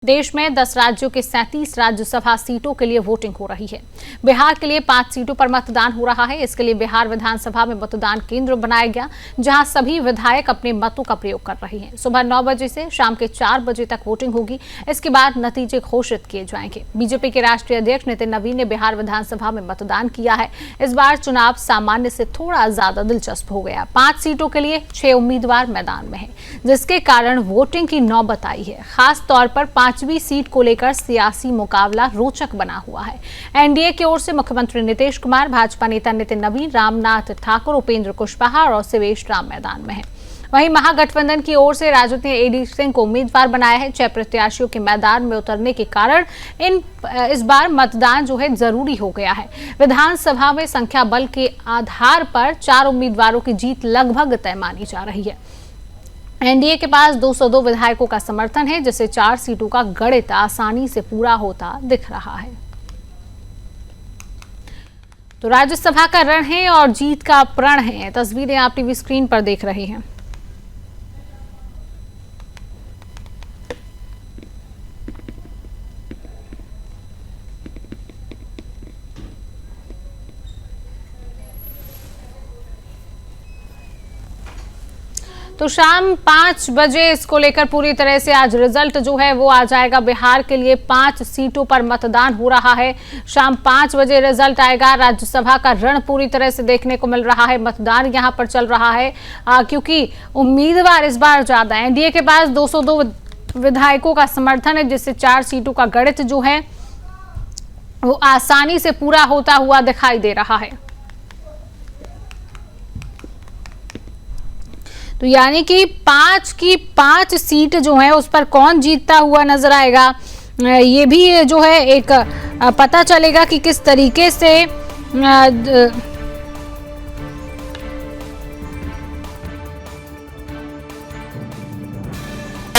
देश में 10 राज्यों के 37 राज्यसभा सीटों के लिए वोटिंग हो रही है। बिहार के लिए 5 सीटों पर मतदान हो रहा है। इसके लिए बिहार विधानसभा में मतदान केंद्र बनाया गया, जहां सभी विधायक अपने मतों का प्रयोग कर रहे हैं। सुबह 9 बजे से शाम के 4 बजे तक वोटिंग होगी। इसके बाद नतीजे घोषित किए जाएंगे। बीजेपी के राष्ट्रीय अध्यक्ष नितिन नवीन ने बिहार विधानसभा में मतदान किया है। इस बार चुनाव सामान्य से थोड़ा ज्यादा दिलचस्प हो गया। 5 सीटों के लिए 6 उम्मीदवार मैदान में हैं, जिसके कारण वोटिंग की नौबत आई है। खास तौर पर 5वीं सीट को लेकर सियासी मुकाबला रोचक बना हुआ है। एनडीए की ओर से मुख्यमंत्री नीतीश कुमार, भाजपा नेता नितिन नवीन, रामनाथ ठाकुर, उपेंद्र कुशवाहा और शिवेश राम मैदान में हैं। वहीं महागठबंधन की ओर से राजद ने एडी सिंह को उम्मीदवार बनाया है। 6 प्रत्याशियों के मैदान में उतरने के कारण इस बार मतदान जो है जरूरी हो गया है। विधानसभा में संख्या बल के आधार पर 4 उम्मीदवारों की जीत लगभग तय मानी जा रही है। एनडीए के पास 202 विधायकों का समर्थन है, जिससे 4 सीटों का गणित आसानी से पूरा होता दिख रहा है। तो राज्यसभा का रण है और जीत का प्रण है। तस्वीरें आप टीवी स्क्रीन पर देख रहे हैं। तो शाम 5 बजे इसको लेकर पूरी तरह से आज रिजल्ट जो है वो आ जाएगा। बिहार के लिए 5 सीटों पर मतदान हो रहा है। शाम 5 बजे रिजल्ट आएगा। राज्यसभा का रण पूरी तरह से देखने को मिल रहा है। मतदान यहां पर चल रहा है क्योंकि उम्मीदवार इस बार ज्यादा है। एनडीए के पास 202 विधायकों का समर्थन है, जिससे 4 सीटों का गणित जो है वो आसानी से पूरा होता हुआ दिखाई दे रहा है। तो यानी कि 5 की 5 सीट जो है उस पर कौन जीतता हुआ नजर आएगा, ये भी जो है एक पता चलेगा कि किस तरीके से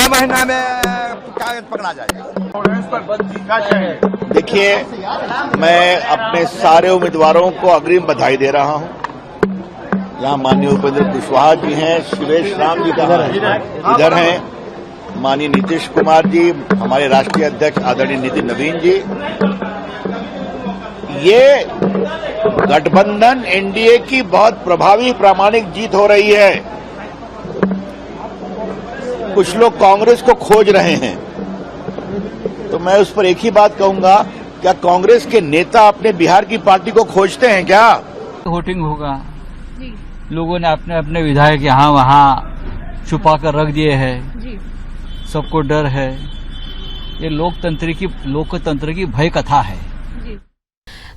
महीना में कागज पकड़ा जाएगा। देखिए, मैं अपने सारे उम्मीदवारों को अग्रिम बधाई दे रहा हूं। यहाँ माननीय उपेंद्र कुशवाहा जी हैं, शिवेश राम जी इधर हैं, माननीय नीतीश कुमार जी, हमारे राष्ट्रीय अध्यक्ष आदरणीय नितिन नवीन जी। ये गठबंधन एनडीए की बहुत प्रभावी प्रामाणिक जीत हो रही है। कुछ लोग कांग्रेस को खोज रहे हैं, तो मैं उस पर एक ही बात कहूंगा, क्या कांग्रेस के नेता अपने बिहार की पार्टी को खोजते हैं क्या? वोटिंग होगा, लोगों ने अपने अपने विधायक यहाँ वहाँ छुपा कर रख दिए हैं। सबको डर है। ये लोकतंत्र की भय कथा है।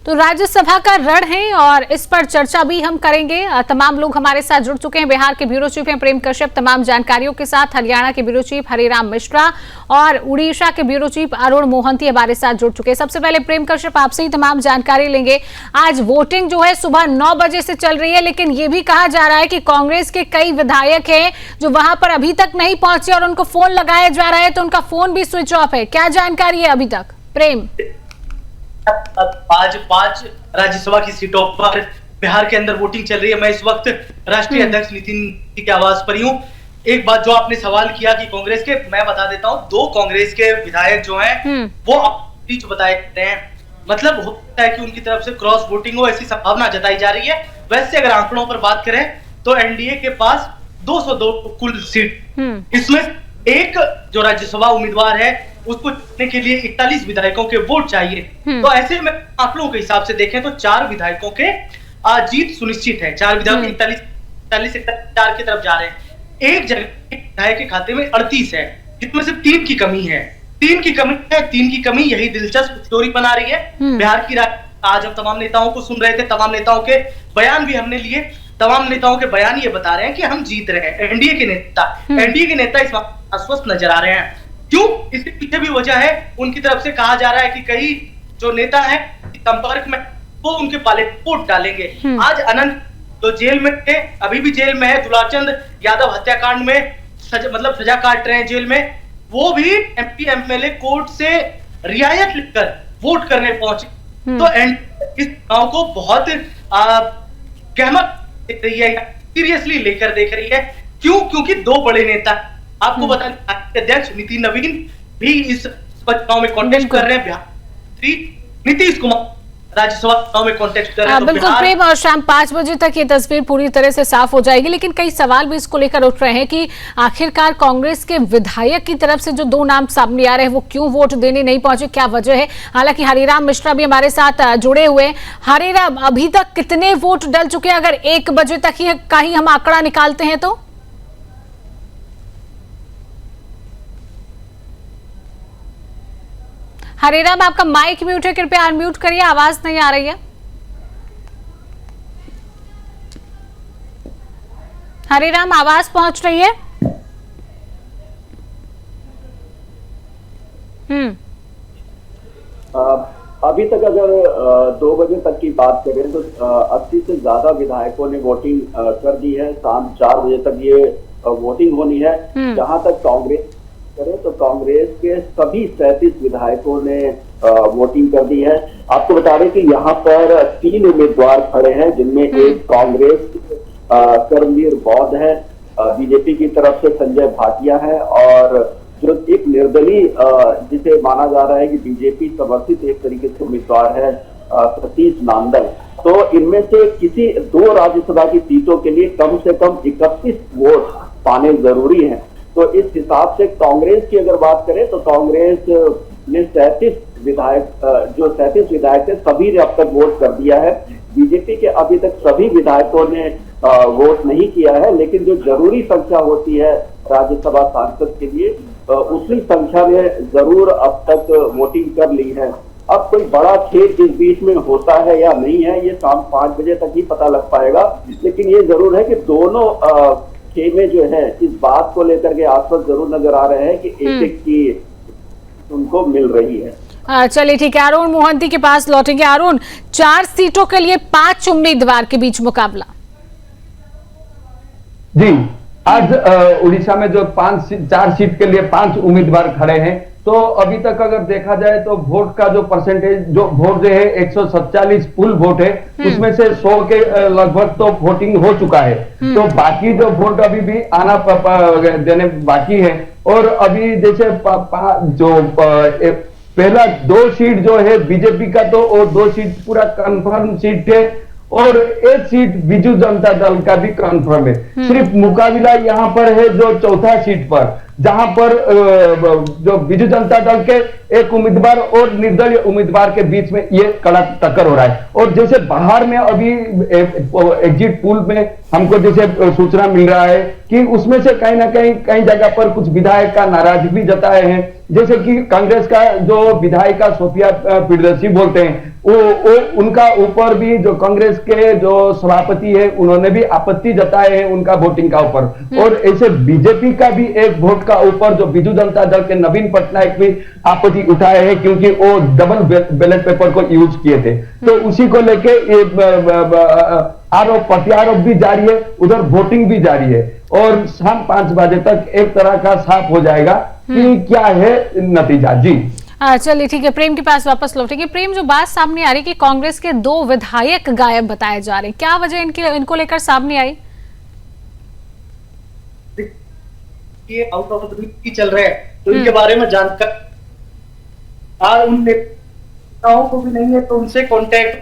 तो राज्यसभा का रण है और इस पर चर्चा भी हम करेंगे। तमाम लोग हमारे साथ जुड़ चुके हैं। बिहार के ब्यूरो चीफ हैं प्रेम कश्यप तमाम जानकारियों के साथ, हरियाणा के ब्यूरो चीफ हरिराम मिश्रा और उड़ीसा के ब्यूरो चीफ अरुण मोहंती हमारे साथ जुड़ चुके हैं। सबसे पहले प्रेम कश्यप, आपसे ही तमाम जानकारी लेंगे। आज वोटिंग जो है सुबह 9 बजे से चल रही है, लेकिन ये भी कहा जा रहा है कि कांग्रेस के कई विधायक हैं जो वहां पर अभी तक नहीं पहुंचे और उनको फोन लगाया जा रहा है, तो उनका फोन भी स्विच ऑफ है। क्या जानकारी है अभी तक प्रेम? आज 5 राज्यसभा की सीटों पर बिहार के अंदर वोटिंग चल रही है। मैं इस वक्त राष्ट्रीय अध्यक्ष नितिन के आवास पर हूँ। एक बात जो आपने सवाल किया कि कांग्रेस के, मैं बता देता हूँ, 2 कांग्रेस के विधायक जो हैं वो अपनी जो बताए जाते हैं, मतलब होता है कि उनकी तरफ से क्रॉस वोटिंग हो, ऐसी संभावना जताई जा रही है। वैसे अगर आंकड़ों पर बात करें तो एनडीए के पास 202 कुल सीट, इसमें एक जो राज्यसभा उम्मीदवार है उसको जीतने के लिए 41 विधायकों के वोट चाहिए। तो ऐसे में आंकड़ों के हिसाब से देखें तो 4 विधायकों के जीत सुनिश्चित है। 4 विधायक 41 की तरफ जा रहे हैं। एक जगह विधायक के खाते में 38 है, जिसमें से 3 की कमी है। 3 की कमी यही दिलचस्प स्टोरी बना रही है बिहार की। आज हम तमाम नेताओं को सुन रहे थे, तमाम नेताओं के बयान भी हमने लिए। तमाम नेताओं के बयान ये बता रहे हैं कि हम जीत रहे हैं। एनडीए के नेता इस वक्त आश्वस्त नजर आ रहे हैं। क्यों? इसके पीछे भी वजह है। उनकी तरफ से कहा जा रहा है कि कई जो नेता हैं संपर्क में, वो उनके पाले वोट डालेंगे। आज अनंत तो जेल में थे, अभी भी जेल में है। दुलाचंद यादव हत्याकांड में सजा काट रहे हैं जेल में। वो भी एमपी एमएलए कोर्ट से रियायत लिखकर वोट करने पहुंचे। तो इस चुनाव को बहुत गहमत देख रही है, सीरियसली लेकर देख रही है। क्यों? क्योंकि 2 बड़े नेता, आपको बता दें अध्यक्ष नितिन नवीन भी इस चुनाव में कॉन्टेस्ट कर रहे हैं। बिहार नीतीश कुमार राज्यसभा चुनाव में कॉन्टेस्ट कर रहे हैं। बिल्कुल प्रेम, और शाम 5 बजे तक ये तस्वीर पूरी तरह से साफ हो जाएगी, लेकिन कई सवाल भी इसको लेकर उठ रहे हैं कि आखिरकार कांग्रेस के विधायक की तरफ से जो 2 नाम सामने आ रहे हैं वो क्यों वोट देने नहीं पहुंचे, क्या वजह है। हालांकि हरिराम मिश्रा भी हमारे साथ जुड़े हुए हैं। हरिराम, अभी तक कितने वोट डल चुके हैं, अगर 1 बजे तक ही का ही हम आंकड़ा निकालते हैं तो? हरिराम, आपका माइक म्यूट है, कृपया अनम्यूट करिए, आवाज नहीं आ रही है। हरिराम, आवाज पहुंच रही है? अभी तक अगर 2 बजे तक की बात करें तो 80 से ज्यादा विधायकों ने वोटिंग कर दी है। शाम 4 बजे तक ये वोटिंग होनी है। जहां तक कांग्रेस करें तो कांग्रेस के सभी 37 विधायकों ने वोटिंग कर दी है। आपको बता दें कि यहाँ पर 3 उम्मीदवार खड़े हैं, जिनमें एक कांग्रेस कर्मवीर बौद्ध है, बीजेपी की तरफ से संजय भाटिया है, और जो एक निर्दलीय जिसे माना जा रहा है कि बीजेपी समर्थित एक तरीके से उम्मीदवार है, सतीश नांदल। तो इनमें से किसी 2 राज्यसभा की सीटों के लिए कम से कम 31 वोट पाने जरूरी हैं। तो इस हिसाब से कांग्रेस की अगर बात करें तो कांग्रेस ने 37 विधायक जो 37 विधायक थे सभी ने अब तक वोट कर दिया है। बीजेपी के अभी तक सभी विधायकों ने वोट नहीं किया है, लेकिन जो जरूरी संख्या होती है राज्यसभा सांसद के लिए उसी संख्या में जरूर अब तक वोटिंग कर ली है। अब कोई बड़ा खेल इस बीच में होता है या नहीं है, ये शाम 5 बजे तक ही पता लग पाएगा। लेकिन ये जरूर है कि दोनों खेमे जो है इस बात को लेकर के आश्वस्त जरूर नजर आ रहे हैं कि एक की उनको मिल रही है। चलिए ठीक है, अरुण मोहंती के पास लौटेंगे। अरुण, 4 सीटों के लिए 5 उम्मीदवार के बीच मुकाबला। जी, आज उड़ीसा में जो 4 सीट के लिए 5 उम्मीदवार खड़े हैं, तो अभी तक अगर देखा जाए तो वोट का जो परसेंटेज, जो वोट जो है 147 फुल वोट है, उसमें से 100 के लगभग तो वोटिंग हो चुका है। तो बाकी जो वोट अभी भी आना देने बाकी है। और अभी जैसे जो पहला 2 सीट जो है बीजेपी का, तो वो 2 सीट पूरा कंफर्म सीट है, और 1 सीट बीजू जनता दल का भी कंफर्म है। सिर्फ मुकाबला यहाँ पर है जो 4था सीट पर, जहां पर जो बीजू जनता दल के एक उम्मीदवार और निर्दलीय उम्मीदवार के बीच में ये कड़क टक्कर हो रहा है। और जैसे बाहर में अभी एग्जिट पोल में हमको जैसे सूचना मिल रहा है कि उसमें से कहीं ना कहीं जगह पर कुछ विधायक का नाराजगी भी जताए हैं। जैसे कि कांग्रेस का जो विधायिका सोफिया प्रियदर्शी बोलते हैं, वो उनका ऊपर भी जो कांग्रेस के जो सभापति है उन्होंने भी आपत्ति जताए हैं उनका वोटिंग का ऊपर। और ऐसे बीजेपी का भी एक वोट का ऊपर जो बीजू जनता दल के नवीन पटनायक भी आपत्ति उठाए हैं, क्योंकि वो डबल बैलेट पेपर को यूज किए थे। तो उसी को लेके आरोप प्रत्यारोप भी जारी है, उधर वोटिंग भी जारी है, और शाम 5 बजे तक एक तरह का साफ हो जाएगा कि क्या है नतीजा। जी चलिए ठीक है, प्रेम के पास वापस लौटेंगे। प्रेम, जो बात सामने आ रही है कि कांग्रेस के 2 विधायक गायब बताए जा रहे हैं, क्या वजह इनको लेकर सामने आई? ये आउट ऑफ द चल रहे हैं, तो इनके बारे में जानकर उन नेताओं को भी नहीं है, तो उनसे कॉन्टेक्ट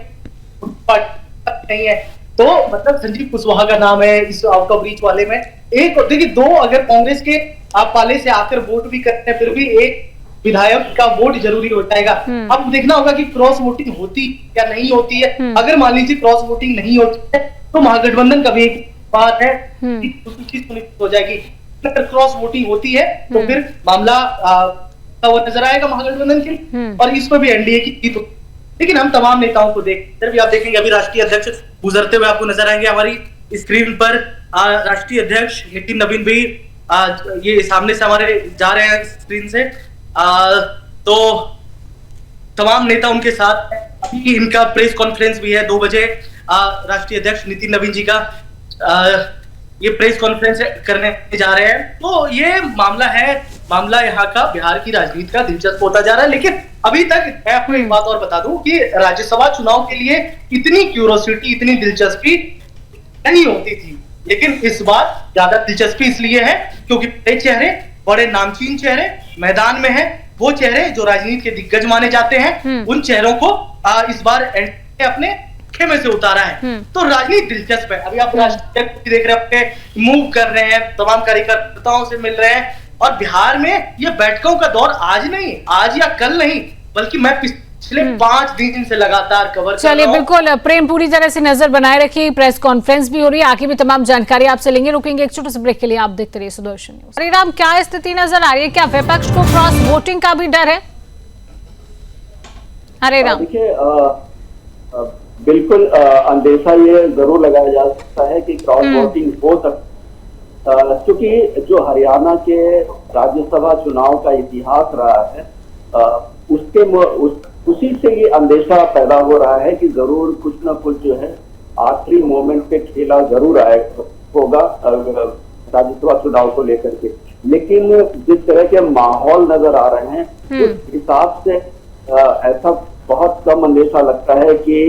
नहीं है। तो मतलब संजीव कुशवाहा का नाम है इस आउट ऑफ रीच वाले में। एक देखिए, 2 अगर कांग्रेस के आप पाले से आकर वोट भी करते हैं, फिर भी एक विधायक का वोट जरूरी हो जाएगा। अब देखना होगा कि क्रॉस वोटिंग होती या नहीं होती है। अगर मान लीजिए क्रॉस वोटिंग नहीं होती है तो महागठबंधन का भी एक बात है सुनिश्चित हो जाएगी। अगर क्रॉस वोटिंग होती है तो फिर मामला नजर आएगा महागठबंधन के, और इस पर भी एनडीए की जीत। लेकिन हम तमाम नेताओं को भी आप देखेंगे, अभी राष्ट्रीय अध्यक्ष गुजरते हुए आपको नजर आएंगे हमारी स्क्रीन पर। राष्ट्रीय अध्यक्ष नितिन नवीन भी ये सामने से हमारे जा रहे हैं स्क्रीन से। तो तमाम नेता उनके साथ हैं। अभी इनका प्रेस कॉन्फ्रेंस भी है 2 बजे। राष्ट्रीय अध्यक्ष नितिन नवीन जी का ये प्रेस कॉन्फ्रेंस करने जा रहे हैं। तो ये मामला यहाँ का बिहार की राजनीति का दिलचस्प होता जा रहा है। लेकिन अभी तक मैं आपको एक बात और बता दूं कि राज्यसभा चुनाव के लिए इतनी क्यूरोसिटी, इतनी दिलचस्पी नहीं होती थी, लेकिन इस बार ज्यादा दिलचस्पी इसलिए है क्योंकि बड़े चेहरे, बड़े नामचीन चेहरे मैदान में है। वो चेहरे जो राजनीति के दिग्गज माने जाते हैं, उन चेहरों को इस बार एनडीए अपने खेमे से उतारा है। तो राजनीति दिलचस्प है। अभी आप राष्ट्रीय देख रहे हैं, मूव कर रहे हैं, तमाम कार्यकर्ताओं से मिल रहे हैं, और बिहार में ये बैठकों का दौर आज नहीं, आज या कल नहीं, बल्कि मैं पिछले 5 दिन से लगातार कवर कर चलिए रहा हूं। बिल्कुल प्रेम, पूरी तरह से नजर बनाए रखिए, प्रेस कॉन्फ्रेंस भी हो रही है, आगे भी तमाम जानकारी आपसे लेंगे। रुकेंगे एक छोटे से ब्रेक के लिए, आप देखते रहिए सुदर्शन न्यूज। हरिराम, क्या स्थिति नजर आ रही है? क्या विपक्ष को क्रॉस वोटिंग का भी डर है? हरिराम, देखिए बिल्कुल अंदेशा ये जरूर लगाया जा सकता है कि क्रॉस वोटिंग हो सकती, क्योंकि जो हरियाणा के राज्यसभा चुनाव का इतिहास रहा है, उसी से ये अंदेशा पैदा हो रहा है कि जरूर कुछ न कुछ जो है आखिरी मोमेंट पे खेला जरूर होगा राज्यसभा चुनाव को लेकर के। लेकिन जिस तरह के माहौल नजर आ रहे हैं, उस हिसाब से ऐसा बहुत कम अंदेशा लगता है कि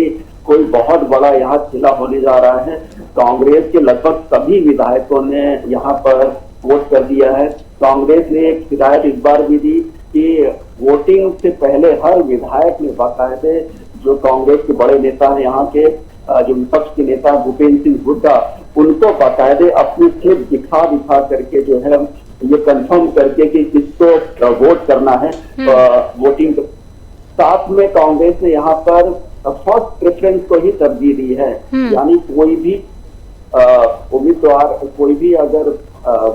कोई बहुत बड़ा यहाँ खेला होने जा रहा है। कांग्रेस के लगभग सभी विधायकों ने यहाँ पर वोट कर दिया है। कांग्रेस ने एक हिदायत इस बार भी दी कि वोटिंग से पहले हर विधायक ने बाकायदे, जो कांग्रेस के बड़े नेता हैं यहाँ के, जो विपक्ष के नेता भूपेंद्र सिंह हुड्डा, उनको बाकायदे अपनी स्लिप दिखा करके जो है ये कंफर्म करके कि किसको वोट करना है वोटिंग। साथ में कांग्रेस ने यहाँ पर फर्स्ट प्रेफरेंस को ही तरजीह दी है, यानी कोई भी उम्मीदवार, कोई भी अगर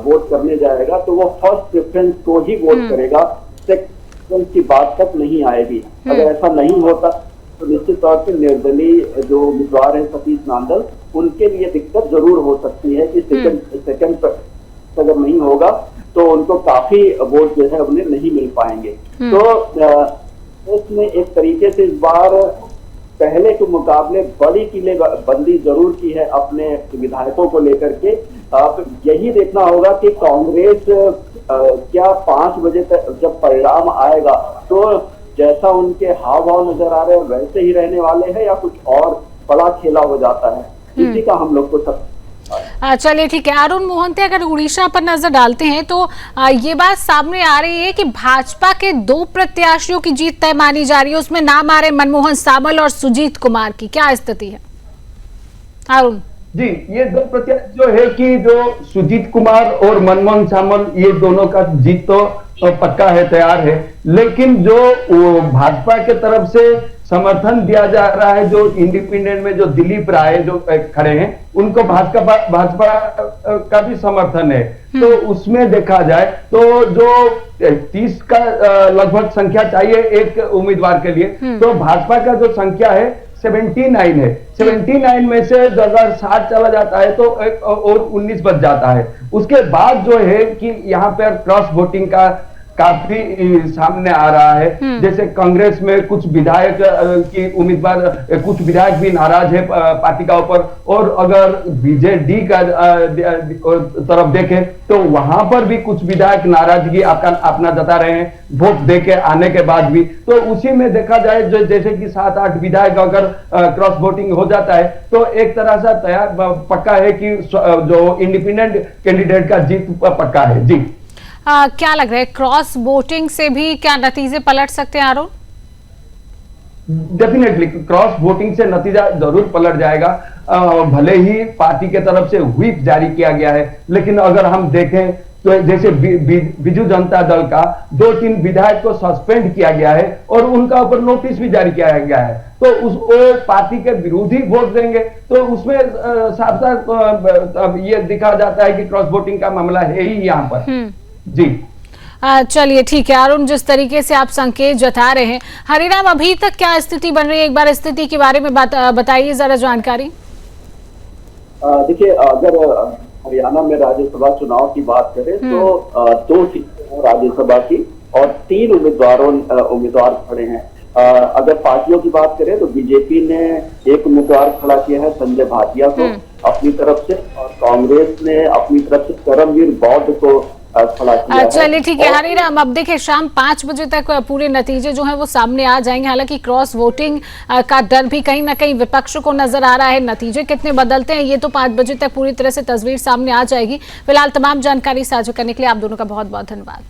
वोट करने जाएगा तो वो फर्स्ट प्रेफरेंस को ही वोट करेगा, सेकंड की बात तक नहीं आएगी। अगर ऐसा नहीं होता तो निश्चित तौर पर निर्दलीय जो उम्मीदवार है सतीश नांदल, उनके लिए दिक्कत जरूर हो सकती है कि सेकंड अगर नहीं होगा तो उनको काफी वोट जो है उन्हें नहीं मिल पाएंगे। तो उसने एक तरीके से इस बार पहले के मुकाबले बड़ी किलेबंदी जरूर की है अपने विधायकों को लेकर के। अब यही देखना होगा कि कांग्रेस क्या 5 बजे तक जब परिणाम आएगा तो जैसा उनके हाव भाव नजर आ रहे हैं वैसे ही रहने वाले हैं, या कुछ और बड़ा खेला हो जाता है। इसी का हम लोग को सब चलिए ठीक है। अरुण मोहंती, अगर उड़ीसा पर नजर डालते हैं तो ये बात सामने आ रही है कि भाजपा के 2 प्रत्याशियों की जीत तय मानी जा रही है, उसमें नाम आ रहे मनमोहन सामल और सुजीत कुमार की, क्या स्थिति है अरुण? जी, ये 2 प्रत्याशी जो है कि जो सुजीत कुमार और मनमोहन सामल, ये दोनों का जीत तो पक्का है, तैयार है। लेकिन जो भाजपा के तरफ से समर्थन दिया जा रहा है, जो इंडिपेंडेंट में जो दिलीप राय जो खड़े हैं, उनको भाजपा का भी समर्थन है। तो उसमें देखा जाए तो जो 30 का लगभग संख्या चाहिए एक उम्मीदवार के लिए, तो भाजपा का जो संख्या है 79 है। 79 में से अगर 60 चला जाता है तो और 19 बच जाता है। उसके बाद जो है कि यहाँ पर क्रॉस वोटिंग का काफी सामने आ रहा है। जैसे कांग्रेस में कुछ विधायक की उम्मीदवार, कुछ विधायक भी नाराज है पार्टी का ऊपर, और अगर बीजेडी का तरफ देखें तो वहां पर भी कुछ विधायक नाराजगी अपना जता रहे हैं वोट देके आने के बाद भी। तो उसी में देखा जाए जो जैसे कि 7-8 विधायक अगर क्रॉस वोटिंग हो जाता है तो एक तरह से तैयार पक्का है कि जो इंडिपेंडेंट कैंडिडेट का जीत पक्का है। जी, क्या लग रहा है, क्रॉस वोटिंग से भी क्या नतीजे पलट सकते हैं अरुण? डेफिनेटली क्रॉस वोटिंग से नतीजा जरूर पलट जाएगा। भले ही पार्टी के तरफ से व्हिप जारी किया गया है, लेकिन अगर हम देखें तो जैसे बिजू जनता दल का 2-3 विधायक को सस्पेंड किया गया है और उनका ऊपर नोटिस भी जारी किया गया है, तो वो पार्टी के विरोधी वोट देंगे, तो उसमें साफ साफ ये दिखा जाता है कि क्रॉस वोटिंग का मामला है ही यहाँ पर। जी, चलिए ठीक है अरुण, जिस तरीके से आप संकेत जता रहे हैं। हरिराम, अभी तक क्या स्थिति बन रही है, एक बार स्थिति के बारे में बताइए जरा जानकारी। देखिए, अगर हरियाणा में राज्यसभा चुनाव की बात करें तो 2 सीटें राज्यसभा की और 3 उम्मीदवार खड़े हैं। अगर पार्टियों की बात करें तो बीजेपी ने एक उम्मीदवार खड़ा किया है संजय भाटिया को अपनी तरफ से, और कांग्रेस ने अपनी तरफ से करमवीर बौद्ध को खड़ा किया है। चलिए ठीक है हरिराम, अब देखिए शाम 5 बजे तक पूरे नतीजे जो हैं वो सामने आ जाएंगे। हालांकि क्रॉस वोटिंग का डर भी कहीं ना कहीं विपक्ष को नजर आ रहा है। नतीजे कितने बदलते हैं ये तो 5 बजे तक पूरी तरह से तस्वीर सामने आ जाएगी। फिलहाल तमाम जानकारी साझा करने के लिए आप दोनों का बहुत बहुत धन्यवाद।